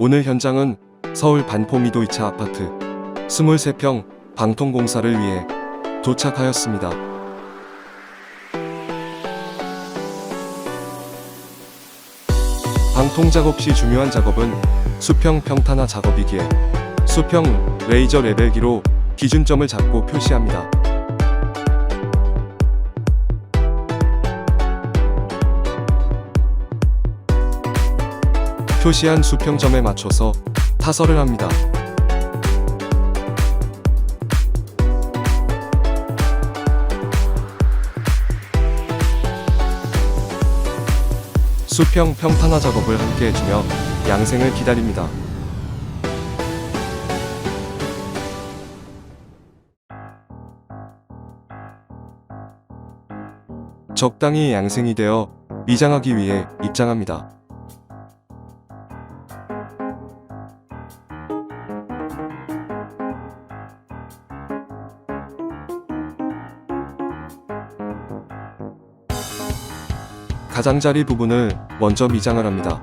오늘 현장은 서울 반포미도 2차 아파트 23평 방통공사를 위해 도착하였습니다. 방통작업 시 중요한 작업은 수평 평탄화 작업이기에 수평 레이저 레벨기로 기준점을 잡고 표시합니다. 표시한 수평점에 맞춰서 타설을 합니다. 수평 평탄화 작업을 함께 해주며 양생을 기다립니다. 적당히 양생이 되어 미장하기 위해 입장합니다. 가장자리 부분을 먼저 미장을 합니다.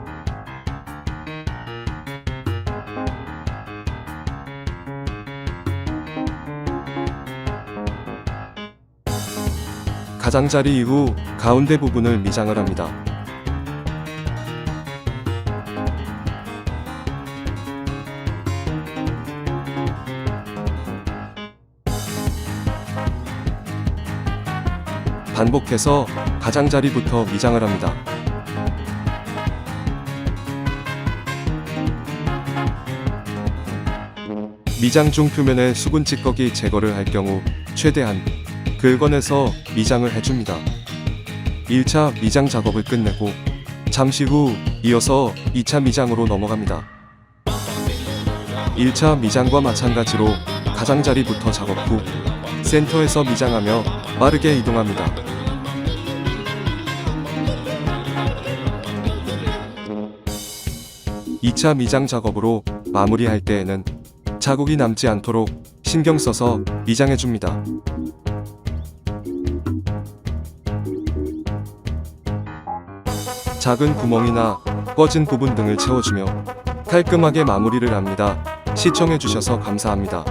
가장자리 이후 가운데 부분을 미장을 합니다. 반복해서 가장자리부터 미장을 합니다. 미장 중 표면의 수분 찌꺼기 제거를 할 경우 최대한 긁어내서 미장을 해줍니다. 1차 미장 작업을 끝내고 잠시 후 이어서 2차 미장으로 넘어갑니다. 1차 미장과 마찬가지로 가장자리부터 작업 후 센터에서 미장하며 빠르게 이동합니다. 2차 미장 작업으로 마무리할 때에는 자국이 남지 않도록 신경 써서 미장해줍니다. 작은 구멍이나 꺼진 부분 등을 채워주며 깔끔하게 마무리를 합니다. 시청해주셔서 감사합니다.